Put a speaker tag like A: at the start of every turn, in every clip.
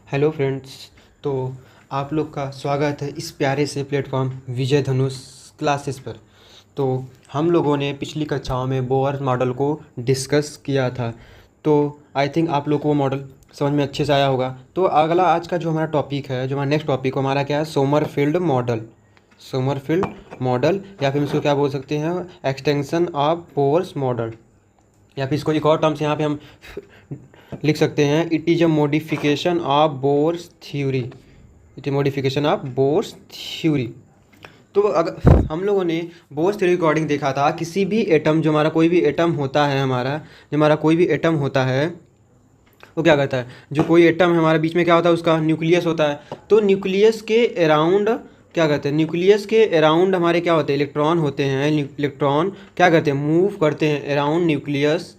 A: Hello friends. तो आप लोग का स्वागत है इस प्यारे से प्लेटफॉर्म विजय धनुष क्लासेस पर। तो हम लोगों ने पिछली कक्षाओं में बोअर मॉडल को डिस्कस किया था। तो आई थिंक आप लोग को वो मॉडल समझ में अच्छे से आया होगा। तो अगला आज का जो हमारा टॉपिक है, जो हमारा नेक्स्ट टॉपिक हमारा क्या है, सोमरफील्ड मॉडल। सोमरफील्ड मॉडल या फिर इसको क्या बोल सकते हैं, एक्सटेंशन ऑफ बोअर्स मॉडल, या फिर इसको एक और टर्म से यहाँ पे हम लिख सकते हैं, it is a modification of bourse theory. It is modification of bourse theory. तो अगर हम लोगों ने बोर्स थ्योरी अकॉर्डिंग देखा था, किसी भी एटम, जो हमारा कोई भी एटम होता है, जो हमारा कोई भी एटम होता है वो क्या करता है, जो कोई एटम है हमारे बीच में क्या होता है, उसका न्यूक्लियस होता है। तो न्यूक्लियस के अराउंड क्या करते हैं, न्यूक्लियस के अराउंड हमारे क्या होते हैं, इलेक्ट्रॉन होते हैं। इलेक्ट्रॉन क्या करते हैं, मूव करते हैं around nucleus,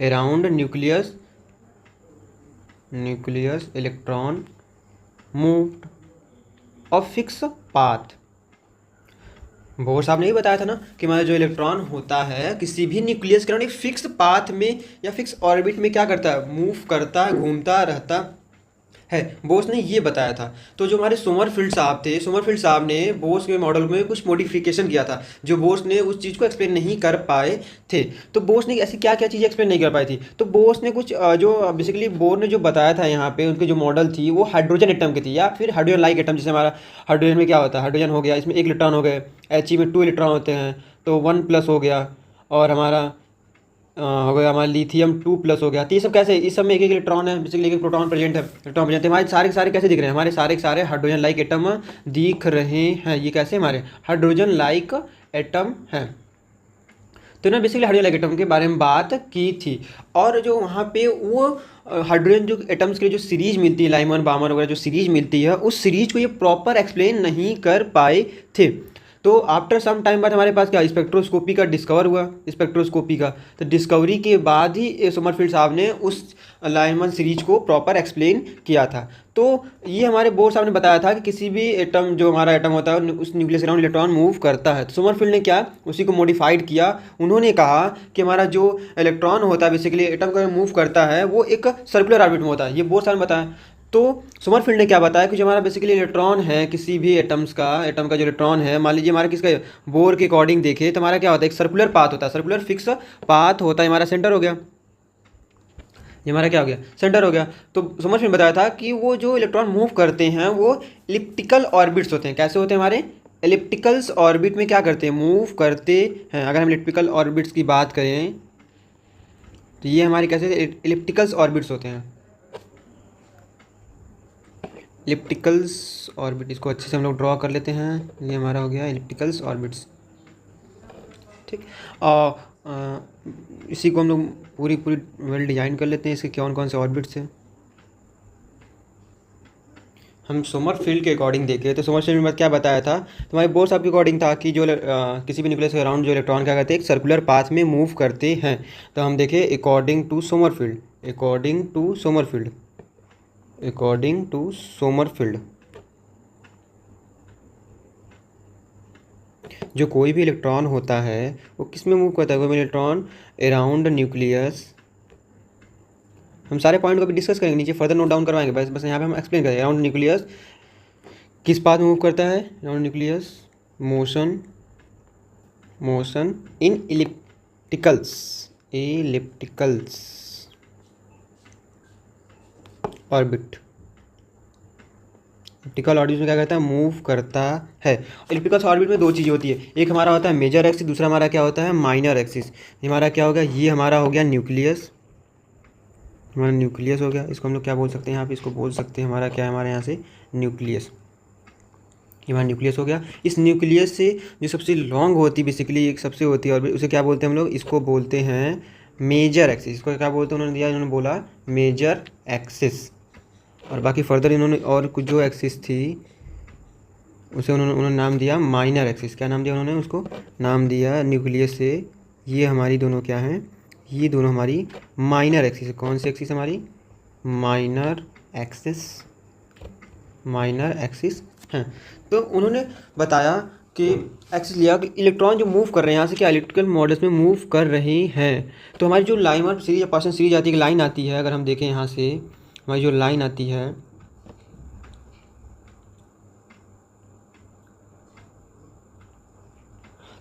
A: around nucleus, nucleus electron moved और फिक्स पाथ। बोर साहब ने ही बताया था ना कि हमारा जो इलेक्ट्रॉन होता है किसी भी न्यूक्लियस के अराउंड एक फिक्स पाथ में या फिक्स ऑर्बिट में क्या करता है, मूव करता है, घूमता रहता है। बोस ने ये बताया था। तो जो हमारे सोमरफील्ड साहब थे, सोमरफील्ड साहब ने बोस के मॉडल में कुछ मॉडिफिकेशन किया था, जो बोस ने उस चीज़ को एक्सप्लेन नहीं कर पाए थे। तो बोस ने ऐसी क्या क्या चीज़ें एक्सप्लेन नहीं कर पाई थी। तो बोस ने कुछ जो बेसिकली बोर ने जो बताया था यहाँ पे, उनकी जो मॉडल थी वो हाइड्रोजन एटम की थी, या फिर हाइड्रोजन लाइक एटम। जैसे हमारा हाइड्रोजन में क्या होता है, हाइड्रोजन हो गया, इसमें एक इलेक्ट्रॉन हो गए, एच में 2 इलेक्ट्रॉन होते हैं, तो 1+ हो गया। और हमारा हो गया हमारा लिथियम 2+ हो गया। तो ये सब कैसे, इस सब में एक एक इलेक्ट्रॉन है, बेसिकली एक प्रोटॉन प्रेजेंट है, इलेक्ट्रॉन प्रेजेंट है। हमारे सारे के सारे कैसे दिख रहे हैं, हमारे सारे के सारे हाइड्रोजन लाइक एटम दिख रहे हैं। ये कैसे हमारे हाइड्रोजन लाइक एटम हैं। तो इन्होंने बेसिकली हाइड्रोजन लाइक एटम के बारे में बात की थी। और जो वहाँ पे वो हाइड्रोजन जो एटम्स के लिए जो सीरीज मिलती है, लाइमन बामर वगैरह जो सीरीज मिलती है, उस सीरीज को ये प्रॉपर एक्सप्लेन नहीं कर पाए थे। तो आफ्टर सम टाइम बाद हमारे पास क्या, स्पेक्ट्रोस्कोपी का डिस्कवर हुआ, स्पेक्ट्रोस्कोपी का। तो डिस्कवरी के बाद ही सोमरफील्ड साहब ने उस लाइनमैन सीरीज को प्रॉपर एक्सप्लेन किया था। तो ये हमारे बोर साहब ने बताया था कि किसी भी एटम, जो हमारा एटम होता है, उस न्यूक्लियस अराउंड इलेक्ट्रॉन मूव करता है। तो सोमरफील्ड ने क्या, उसी को मॉडिफाइड किया। उन्होंने कहा कि हमारा जो इलेक्ट्रॉन होता है, बेसिकली एटम का मूव करता है, वो एक सर्कुलर ऑर्बिट में होता है। ये बोर साहब ने बताया। तो सोमरफील्ड ने क्या बताया कि जो हमारा बेसिकली इलेक्ट्रॉन है, किसी भी एटम का जो इलेक्ट्रॉन है, मान लीजिए हमारा किसका, बोर के अकॉर्डिंग देखे तो हमारा क्या होता है, एक सर्कुलर पाथ होता है, सर्कुलर फिक्स पाथ होता है। हमारा सेंटर हो गया, ये हमारा क्या हो गया, सेंटर हो गया। तो सोमरफील्ड ने बताया था कि वो जो इलेक्ट्रॉन मूव करते हैं वो इलिप्टिकल ऑर्बिट्स होते हैं। कैसे होते हैं, हमारे इलिप्टिकल्स ऑर्बिट में क्या करते हैं, मूव करते हैं। अगर हम इलिप्टिकल ऑर्बिट्स की बात करें तो ये हमारे कैसे इलिप्टिकल्स ऑर्बिट्स होते हैं, इलिप्टिकल्स ऑर्बिट। इसको अच्छे से हम लोग ड्रॉ कर लेते हैं। ये हमारा हो गया इलिप्टिकल्स ऑर्बिट्स, ठीक। और इसी को हम लोग पूरी पूरी वेल डिजाइन कर लेते हैं, इसके कौन कौन से ऑर्बिट्स हैं। हम सोमरफील्ड के अकॉर्डिंग देखें तो सोमरफील्ड में क्या बताया था, तो हमारे बोर साहब के अकॉर्डिंग था कि जो किसी भी न्यूक्लियस के अराउंड जो इलेक्ट्रॉन क्या करते हैं, एक सर्कुलर पाथ में मूव करते हैं। तो हम देखें according to Sommerfeld, according to Sommerfeld, according to Sommerfeld, जो कोई भी इलेक्ट्रॉन होता है वो किस में मूव करता है, कोई भी इलेक्ट्रॉन अराउंड न्यूक्लियस। हम सारे पॉइंट को भी डिस्कस करेंगे, नीचे फर्दर नोट डाउन करवाएंगे, बस बस यहाँ पे हम एक्सप्लेन करेंगे। अराउंड न्यूक्लियस किस पाथ में मूव करता है, around nucleus motion, motion in ellipticals, ellipticals orbit. Elliptical orbit में क्या करता है, मूव करता है। इलिप्टिकल ऑर्बिट में दो चीज़ें होती है, एक हमारा होता है मेजर एक्सिस, दूसरा हमारा क्या होता है, माइनर एक्सिस। हमारा क्या होगा, ये हमारा हो गया न्यूक्लियस, हमारा न्यूक्लियस हो गया। इसको हम लोग क्या बोल सकते हैं, यहाँ पे इसको बोल सकते हैं हमारा क्या है, हमारे यहाँ से न्यूक्लियस, ये हमारा न्यूक्लियस हो गया। इस न्यूक्लियस से जो सबसे लॉन्ग होती है, बेसिकली एक सबसे होती है ऑर्बिट, उसे क्या बोलते हैं हम लोग, इसको बोलते हैं मेजर एक्सिस। इसको क्या बोलते हैं, उन्होंने दिया, इन्होंने बोला मेजर एक्सिस। और बाकी फर्दर इन्होंने और कुछ जो एक्सिस थी उसे उन्होंने नाम दिया माइनर एक्सिस। क्या नाम दिया उन्होंने, उसको नाम दिया न्यूक्लियस से। ये हमारी दोनों क्या हैं, ये दोनों हमारी माइनर एक्सिस। कौन सी एक्सिस हमारी, माइनर एक्सिस, माइनर एक्सिस हैं। तो उन्होंने बताया कि एक्सिस लिया कि इलेक्ट्रॉन जो मूव कर रहे हैं यहाँ से, क्या इलेक्ट्रिकल मॉडल्स में मूव कर रहे हैं। तो हमारी जो लाइमर सीरीज या पार्सन सीरीज आती है, लाइन आती है, अगर हम देखें यहाँ से हमारी जो लाइन आती है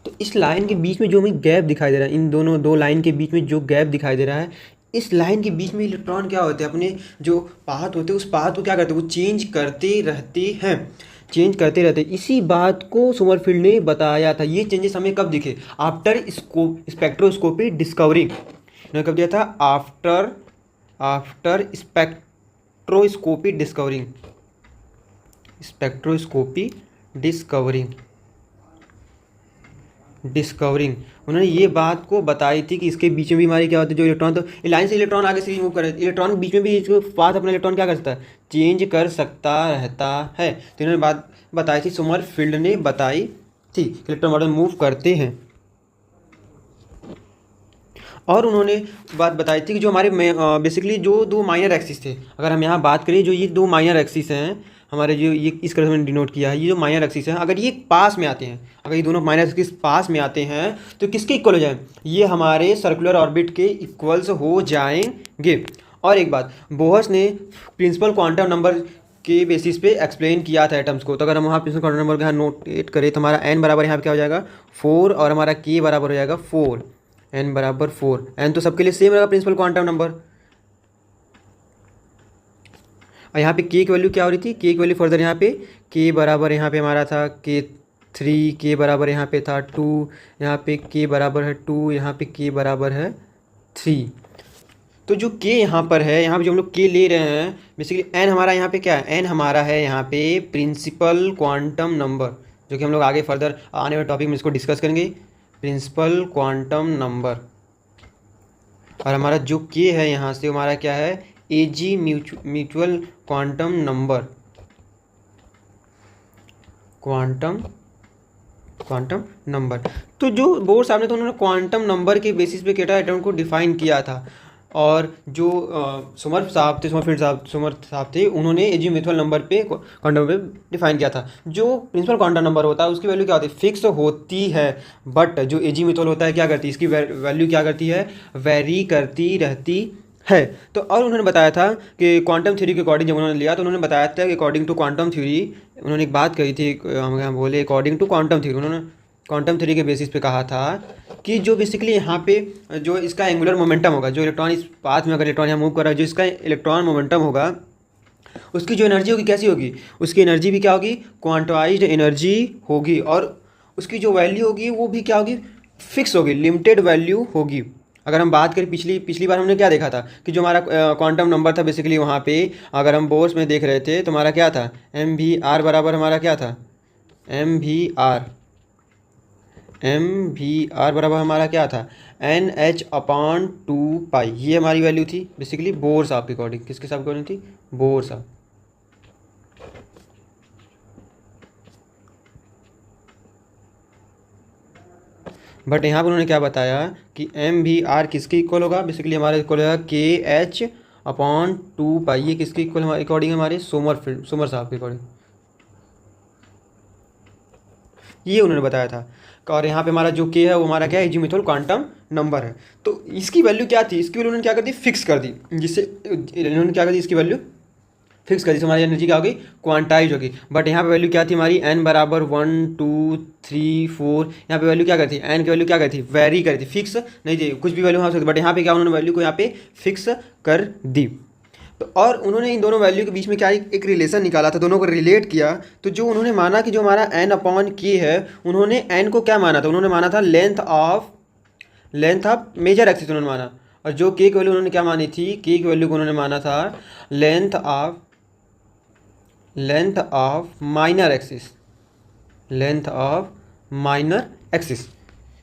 A: तो इस लाइन के बीच में जो हमें गैप दिखाई दे रहा है, इन दोनों दो लाइन के बीच में जो गैप दिखाई दे रहा है, इस लाइन के बीच में इलेक्ट्रॉन क्या होते हैं, अपने जो पाथ होते हैं उस पाथ को क्या करते हैं, वो चेंज करते रहते हैं, चेंज करते रहते हैं। इसी बात को सोमरफील्ड ने बताया था। ये चेंजेस हमें कब दिखे? After spectroscopy discovery. इन्होंने कब दिया था? After spectroscopy discovering, spectroscopy discovering उन्होंने ये बात को बताई थी कि इसके बीच में भी हमारी क्या होती है, जो इलेक्ट्रॉन, तो लाइन से इलेक्ट्रॉन आगे से मूव कर रहे हैं, इलेक्ट्रॉन के बीच में भी जो पाथ अपना इलेक्ट्रॉन क्या कर सकता है, चेंज कर सकता रहता है। तो इन्होंने बात बताई थी, सोमरफील्ड ने बताई थी, इलेक्ट्रॉन मॉडल मूव करते हैं। और उन्होंने बात बताई थी कि जो हमारे बेसिकली जो दो माइनर एक्सिस थे, अगर हम यहाँ बात करें, जो ये दो माइनर एक्सिस हैं हमारे, जो ये इस तरह से मैंने डिनोट किया है, ये जो माइनर एक्सिस हैं, अगर ये पास में आते हैं, अगर ये दोनों माइनर एक्सिस पास में आते हैं तो किसके इक्वल हो जाए? ये हमारे सर्कुलर ऑर्बिट के इक्वल्स हो जाएंगे। और एक बात, बोहर्स ने प्रिंसिपल क्वांटम नंबर के बेसिस पे एक्सप्लेन किया था एटम्स को। तो अगर हम वहाँ प्रिंसिपल क्वांटम नंबर का नोटेट करें तो हमारा n बराबर यहाँ पे क्या हो जाएगा 4, और हमारा k बराबर हो जाएगा 4, n बराबर 4। n तो सबके लिए सेम रहेगा प्रिंसिपल क्वांटम नंबर। और यहाँ पे k की वैल्यू क्या हो रही थी? k की वैल्यू फर्दर यहाँ पे k बराबर यहाँ पे हमारा था k3, k बराबर यहाँ पे था 2, यहाँ पे k बराबर है 2, यहाँ पे k बराबर है 3। तो जो k यहाँ पर है, यहाँ पे जो हम लोग k ले रहे हैं, बेसिकली n हमारा यहाँ पे क्या है? n हमारा है यहाँ पे प्रिंसिपल क्वांटम नंबर, जो कि हम लोग आगे फर्दर आने वाले टॉपिक में इसको डिस्कस करेंगे, प्रिंसिपल क्वांटम नंबर। और हमारा जो k है यहाँ से हमारा क्या है? Azimuthal quantum number, quantum number. तो जो बोर्ड साहब ने, तो उन्होंने क्वांटम नंबर के बेसिस पे केटा एटम को डिफाइन किया था। और जो सोमरफील्ड साहब थे, उन्होंने एजी म्यूचुअल नंबर पे क्वांटम पे डिफाइन किया था। जो प्रिंसिपल क्वांटम नंबर होता है उसकी वैल्यू क्या होती है? फिक्स होती है। बट जो एजी म्यूचुअल होता है क्या करती है? इसकी वैल्यू क्या करती है? वेरी करती रहती है। तो और उन्होंने बताया था कि क्वांटम थ्योरी के अकॉर्डिंग जब उन्होंने लिया तो उन्होंने बताया था कि अकॉर्डिंग टू क्वांटम थ्योरी, उन्होंने एक बात कही थी, हम यहाँ बोले अकॉर्डिंग टू क्वांटम थ्योरी, उन्होंने क्वांटम थ्योरी के बेसिस पे कहा था कि जो बेसिकली यहाँ पे जो इसका एंगुलर मोमेंटम होगा, जो इलेक्ट्रॉन इस पाथ में अगर इलेक्ट्रॉन यहाँ मूव कर रहा है, जो इसका इलेक्ट्रॉन मोमेंटम होगा, उसकी जो एनर्जी होगी कैसी होगी? उसकी एनर्जी भी क्या होगी? क्वांटाइज्ड एनर्जी होगी। और उसकी जो वैल्यू होगी वो भी क्या होगी? फिक्स होगी, लिमिटेड वैल्यू होगी। अगर हम बात करें पिछली बार हमने क्या देखा था कि जो हमारा क्वांटम नंबर था, बेसिकली वहाँ पे अगर हम बोर्स में देख रहे थे तो हमारा क्या था? MVR बराबर हमारा क्या था? MVR बराबर हमारा क्या था? NH/2π। ये हमारी वैल्यू थी बेसिकली बोर साहब के अकॉर्डिंग। किसके साहब के अकॉर्डिंग थी? बोर साहब। बट यहाँ पर उन्होंने क्या बताया कि MVR किसके इक्वल होगा? बेसिकली हमारे इक्वल होगा KH/2π। ये किसके इक्वल हमारे अकॉर्डिंग? हमारे सोमर साहब के अकॉर्डिंग ये उन्होंने बताया था। और यहाँ पे हमारा जो k है वो हमारा क्या है? एजीमुथल क्वांटम नंबर है। तो इसकी वैल्यू क्या थी? इसकी वैल्यू उन्होंने क्या कर दी? फिक्स कर दी। जिससे इन्होंने क्या कर दी? इसकी वैल्यू फिक्स कर दी। हमारी एनर्जी क्या होगी? क्वांटाइज होगी। बट यहाँ पे वैल्यू क्या थी हमारी? n बराबर 1 2 3 4। यहाँ पे वैल्यू क्या करती? n की वैल्यू क्या करती? वेरी करती, फिक्स नहीं थी। कुछ भी वैल्यू हो सकती, बट यहाँ पे क्या उन्होंने वैल्यू को यहाँ पे फिक्स कर दी। तो और उन्होंने इन दोनों वैल्यू के बीच में क्या एक रिलेशन निकाला था, दोनों को रिलेट किया। तो जो उन्होंने माना कि जो हमारा n/k है, उन्होंने n को क्या माना था? उन्होंने माना था लेंथ ऑफ मेजर एक्सिस उन्होंने माना। और जो k की वैल्यू उन्होंने क्या मानी थी? k की वैल्यू को उन्होंने माना था लेंथ ऑफ माइनर एक्सिस।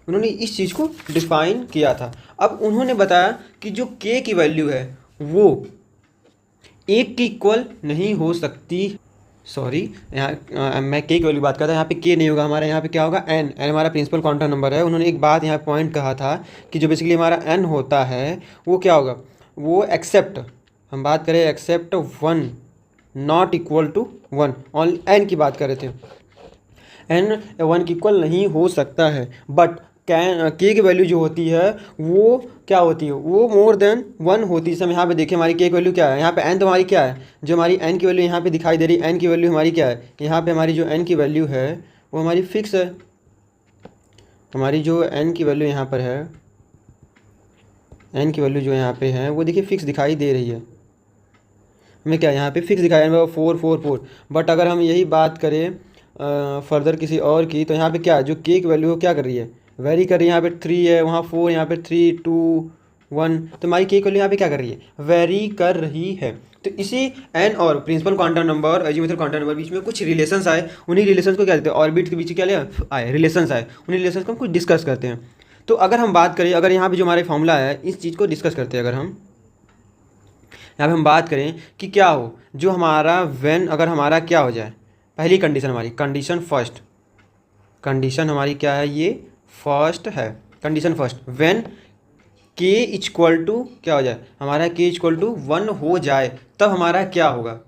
A: उन्होंने इस चीज़ को डिफाइन किया था। अब उन्होंने बताया कि जो k की वैल्यू है वो 1 के इक्वल नहीं हो सकती। सॉरी, यहाँ मैं k की वैल्यू बात करता हूँ, यहाँ पे k नहीं होगा हमारा, यहाँ पे क्या होगा? n हमारा प्रिंसिपल क्वांटम नंबर है। उन्होंने एक बात यहाँ पॉइंट कहा था कि जो बेसिकली हमारा n होता है वो क्या होगा? वो एक्सेप्ट, हम बात करें except 1 not equal to 1, on n की बात कर रहे थे, n 1 की इक्वल नहीं हो सकता है। बट k की वैल्यू जो होती है वो क्या होती है, वो मोर देन 1 होती है। जैसे हम यहाँ पे देखिए हमारी के की वैल्यू क्या है, यहाँ पे एन तो हमारी क्या है, जो हमारी एन की वैल्यू यहाँ पे दिखाई दे रही है, एन की वैल्यू हमारी क्या है, यहाँ पे हमारी जो एन की वैल्यू है वो हमारी फिक्स है। हमारी जो एन की वैल्यू यहाँ पर है, एन की वैल्यू जो यहाँ पे है वो देखिए फिक्स दिखाई दे रही है, हमें क्या यहाँ पे फिक्स दिखाया है 444। बट अगर हम यही बात करें फर्दर किसी और की, तो यहाँ पे क्या जो के की वैल्यू है क्या कर रही है, वेरी कर रही है। यहाँ पे 3 है, वहाँ 4, यहाँ पे 3 2 1, तो हमारी के की वैल्यू यहाँ पे क्या कर रही है, वेरी कर रही है। तो इसी एन और प्रिंसिपल क्वांटम नंबर और अजीमुथल क्वांटम नंबर बीच में कुछ रिलेशंस आए, उन्हीं रिलेशंस को क्या कहते हैं, ऑर्बिट के बीच क्या ले आए, रिलेशंस आए, उन्हीं रिलेशंस को हम कुछ डिस्कस करते हैं। तो अगर हम बात करें, अगर यहाँ पे जो हमारे फॉर्मूला है इस चीज़ को डिस्कस करते हैं, अगर हम यहाँ पे हम बात करें कि क्या हो जो हमारा व्हेन, अगर हमारा क्या हो जाए, पहली कंडीशन हमारी कंडीशन फर्स्ट, कंडीशन हमारी क्या है, ये फर्स्ट है, कंडीशन फर्स्ट, व्हेन के इक्वल टू क्या हो जाए, हमारा के इक्वल टू 1 हो जाए, तब हमारा क्या होगा,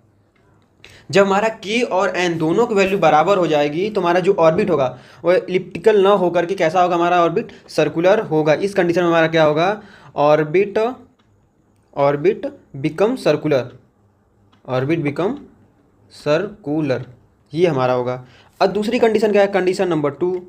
A: जब हमारा के और एन दोनों की वैल्यू बराबर हो जाएगी तो हमारा जो ऑर्बिट होगा वो इलिप्टिकल ना होकर के कैसा होगा, हमारा ऑर्बिट सर्कुलर होगा। इस कंडीशन में हमारा क्या होगा, orbit orbit become circular, orbit become circular, ये हमारा होगा। अब दूसरी कंडीशन क्या है, कंडीशन नंबर 2,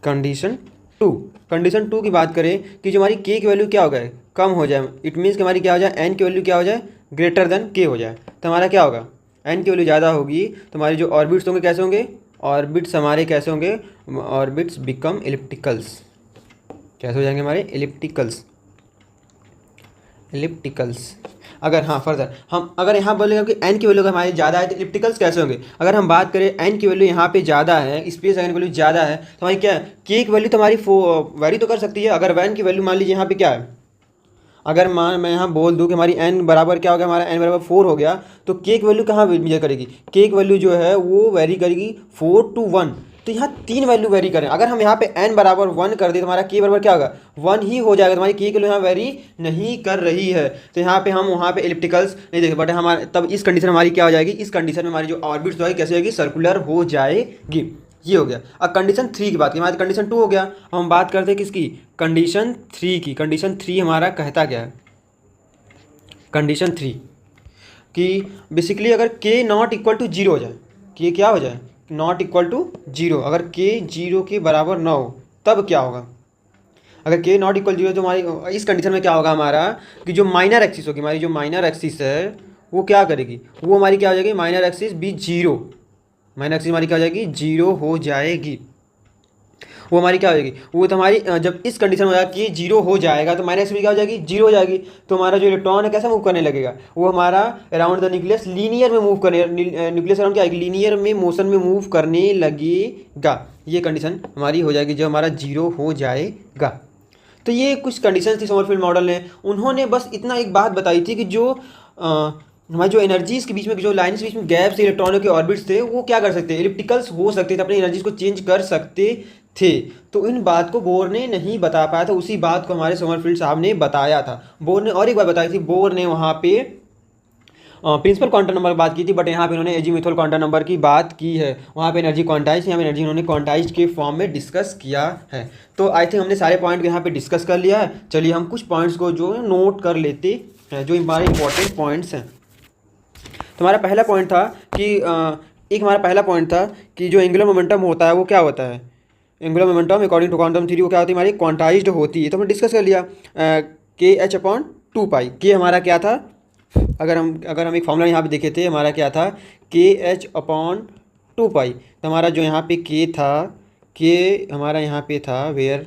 A: कंडीशन 2, कंडीशन 2 की बात करें कि जो हमारी के की वैल्यू क्या हो जाए, कम हो जाए, इट मीन्स कि हमारी क्या हो जाए, एन की वैल्यू क्या हो जाए, ग्रेटर देन के हो जाए, तो हमारा क्या होगा, एन की वैल्यू ज़्यादा होगी तो हमारे जो ऑर्बिट्स होंगे कैसे होंगे, ऑर्बिट्स हमारे कैसे होंगे, ऑर्बिट्स बिकम एलिप्टिकल्स, कैसे हो जाएंगे हमारे, एलिप्टिकल्स, एलिप्टिकल्स। अगर हाँ फर्दर हम अगर यहाँ बोलेगा कि एन की वैल्यू अगर हमारी ज़्यादा है तो एलिप्टिकल्स कैसे होंगे, अगर हम बात करें एन की वैल्यू यहाँ पे ज़्यादा है, स्पेस एन की वैल्यू ज़्यादा है, तो हमारी क्या है, के की वैल्यू तो हमारी वेरी तो कर सकती है। अगर एन की वैल्यू मान लीजिए यहाँ पे क्या है, अगर मैं यहाँ बोल दूँ कि हमारी एन बराबर क्या हो गया, हमारा एन बराबर 4 हो गया, तो के की वैल्यू कहाँ मेजर करेगी, के की वैल्यू जो है वो वेरी करेगी 4 to 1, तो यहाँ 3 वैल्यू वेरी करें। अगर हम यहाँ पे n बराबर 1 कर दें तो हमारा के बराबर क्या होगा, 1 ही हो जाएगा, तो हमारी के की वैल्यू यहाँ वेरी नहीं कर रही है, तो यहाँ पे हम वहाँ पे एलिप्टिकल्स नहीं देखें, बट हमारे तब इस कंडीशन हमारी क्या हो जाएगी, इस कंडीशन में हमारी जो ऑर्बिट्स होगी कैसे होगी, सर्कुलर हो जाएगी। ये हो गया। अब कंडीशन 3 की बात की, हमारी कंडीशन 2 हो गया। हम बात करते हैं किसकी, कंडीशन 3 की। कंडीशन 3 हमारा कहता क्या है, कंडीशन 3 कि बेसिकली अगर के नॉट इक्वल टू 0 हो जाए, के क्या हो जाए, नॉट इक्वल टू 0, अगर के 0 के बराबर ना हो तब क्या होगा, अगर के नॉट इक्वल 0 तो हमारी इस कंडीशन में क्या होगा हमारा, कि जो माइनर एक्सिस होगी, हमारी जो माइनर एक्सिस है वो क्या करेगी, वो हमारी क्या हो जाएगी, माइनर एक्सिस भी 0, माइनर एक्सिस हमारी क्या हो जाएगी, 0 हो जाएगी, वो हमारी क्या हो जाएगी, वो तो हमारी जब इस कंडीशन में हो जाएगा कि 0 हो जाएगा तो माइनस में क्या हो जाएगी, 0 हो जाएगी, तो हमारा जो इलेक्ट्रॉन है कैसा मूव करने लगेगा, वो हमारा अराउंड द न्यूक्लियस लीनियर में मूव करने, न्यूक्लियस अराउंड क्या लीनियर में मोशन में मूव करने लगेगा। ये कंडीशन हमारी हो जाएगी जब हमारा 0 हो जाएगा। तो ये कुछ कंडीशन थी समरफील्ड मॉडल ने, उन्होंने बस इतना एक बात बताई थी कि जो हमारी जो एनर्जीज के बीच में, जो लाइन्स के बीच में गैप्स इलेक्ट्रॉनों के ऑर्बिट्स थे वो क्या कर सकते हैं, एलिप्टिकल्स हो सकते थे, अपनी एनर्जीज को चेंज कर सकते थे। तो इन बात को बोर ने नहीं बता पाया था, उसी बात को हमारे समरफील्ड साहब ने बताया था। बोर ने और एक बात बताई थी, बोर ने वहाँ पे प्रिंसिपल क्वांटम नंबर की बात की थी, बट यहाँ पे उन्होंने एजीमुथल क्वांटम नंबर की बात की है। वहाँ पे एनर्जी क्वांटाइज, यहाँ पे एनर्जी उन्होंने क्वांटाइज के फॉर्म में डिस्कस किया है। तो आई थिंक हमने सारे पॉइंट यहाँ पे डिस्कस कर लिया है। चलिए हम कुछ पॉइंट्स को जो नोट कर लेते हैं, जो हमारे इंपॉर्टेंट पॉइंट्स हैं। तो हमारा पहला पॉइंट था कि हमारा पहला पॉइंट था कि जो एंगुलर मोमेंटम होता है वो क्या होता है, angular momentum according to quantum theory वो क्या होती है, हमारी क्वांटाइज्ड होती है। तो हमने डिस्कस कर लिया के एच अपॉन 2 पाई। के हमारा क्या था, अगर हम एक फॉर्मूला यहाँ पे देखे थे, हमारा क्या था, के एच अपॉन 2 पाई। तो हमारा जो यहाँ पे के था, के हमारा यहाँ पे था वेयर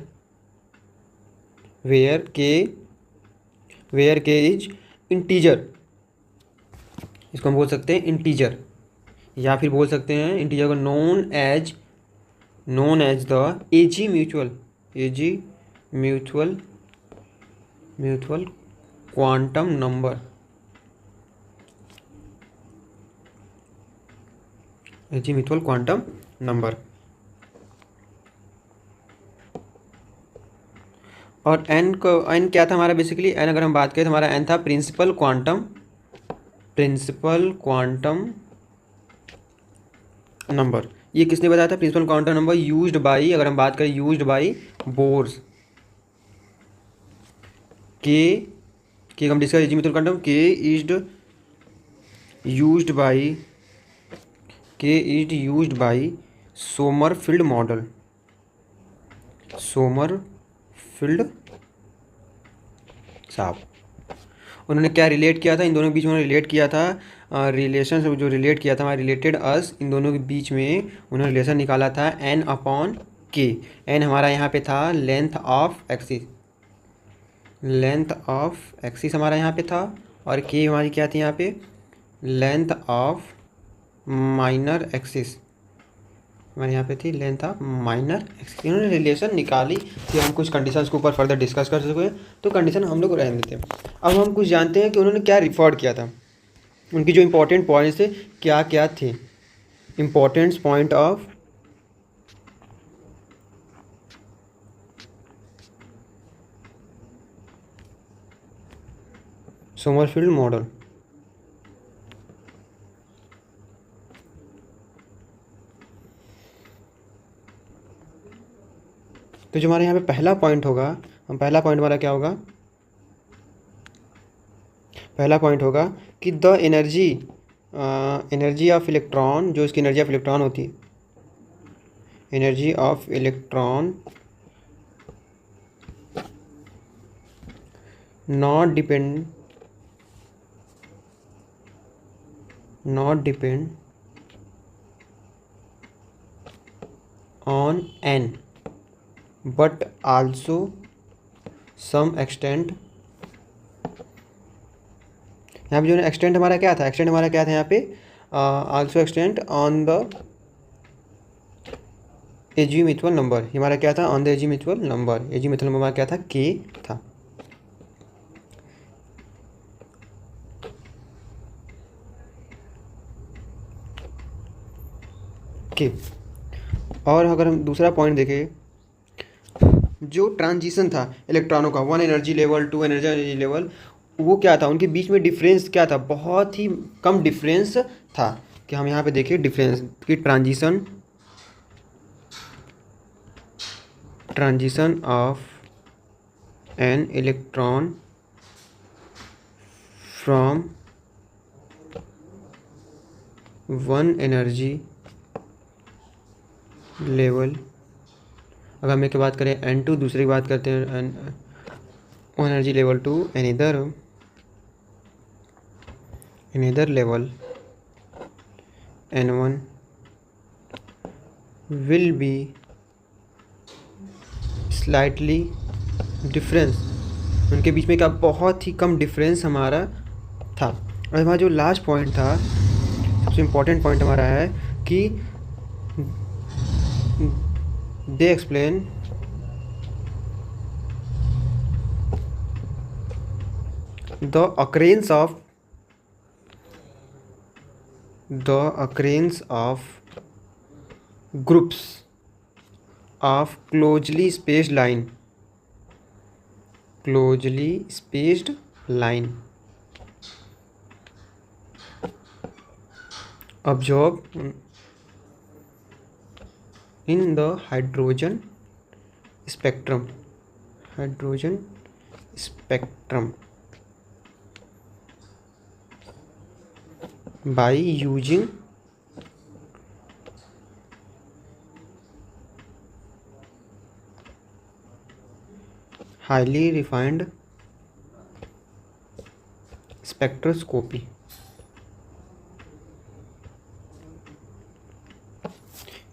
A: के इज इंटीजर, इसको हम बोल सकते हैं इंटीजर, या फिर बोल सकते हैं इंटीजर को known as the azimuthal quantum number, azimuthal quantum number. और एन क्या था हमारा, बेसिकली एन अगर हम बात करें तो हमारा एन था प्रिंसिपल क्वांटम नंबर। ये किसने बताया था, principal quantum number used by, अगर हम बात करें यूज्ड बाई बोर्स, के हम डिस्कस एजी मेथड कंडम के is used by Sommerfeld model. Sommerfeld साहब उन्होंने क्या रिलेट किया था, इन दोनों के बीच में उन्होंने रिलेट किया था, रिलेशन जो रिलेट किया था हमारा रिलेटेड अस, इन दोनों के बीच में उन्होंने रिलेशन निकाला था एन अपॉन के। एन हमारा यहाँ पे था लेंथ ऑफ एक्सिस हमारा यहाँ पे था, और के हमारी क्या थी यहाँ पे लेंथ ऑफ माइनर एक्सिस हमारे यहाँ पे थी लेंथ ऑफ माइनर एक्सिस। इन्होंने रिलेशन निकाली कि हम कुछ कंडीशंस के ऊपर फर्दर डिस्कस कर सकें, तो कंडीशन हम लोग रहने देते हैं। अब हम कुछ जानते हैं कि उन्होंने क्या रिफर किया था, उनकी जो इम्पोर्टेंट पॉइंट्स थे क्या क्या थे। Important point of Sommerfeld model. तो जो हमारे यहाँ पे पहला पॉइंट होगा, पहला पॉइंट हमारा क्या होगा, पहला पॉइंट होगा कि द एनर्जी ऑफ इलेक्ट्रॉन, जो इसकी एनर्जी ऑफ इलेक्ट्रॉन होती है, energy of electron not depend on n but also some extent। यहाँ पे जो एक्सटेंट हमारा क्या था, एक्सटेंट हमारा क्या था यहाँ पे also extent on the azimuthal number. हमारा क्या था on the azimuthal number, azimuthal number क्या था के था। के और अगर हम दूसरा पॉइंट देखें, जो ट्रांजिशन था इलेक्ट्रॉनों का, one energy level to energy level, वो क्या था, उनके बीच में डिफरेंस क्या था, बहुत ही कम डिफरेंस था। कि हम यहाँ पे देखिए डिफरेंस की transition of an electron from one energy level, अगर हम एक की बात करें n2, दूसरे की बात करते हैं one energy level to another level n1 will be slightly difference. उनके बीच में क्या बहुत ही कम डिफरेंस हमारा था। और हमारा जो लास्ट पॉइंट था, सबसे इम्पोर्टेंट पॉइंट हमारा है कि they explain the occurrence of groups of closely spaced line observed in the hydrogen spectrum by using highly refined spectroscopy।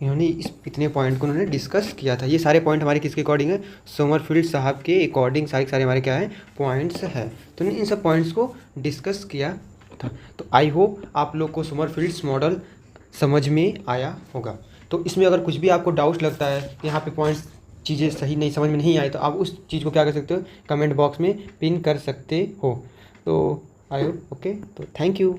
A: इन्होंने इतने पॉइंट को उन्होंने डिस्कस किया था। ये सारे पॉइंट हमारे किसके अकॉर्डिंग है, सोमरफील्ड साहब के अकॉर्डिंग सारे हमारे क्या है पॉइंट्स है। तो इन सब पॉइंट्स को डिस्कस किया था। तो आई होप आप लोग को सोमरफील्ड्स मॉडल समझ में आया होगा। तो इसमें अगर कुछ भी आपको डाउट लगता है कि यहाँ पे पॉइंट्स चीज़ें सही नहीं समझ में नहीं आई, तो आप उस चीज़ को क्या कर सकते हो, कमेंट बॉक्स में पिन कर सकते हो। तो आई होप ओके। तो थैंक यू।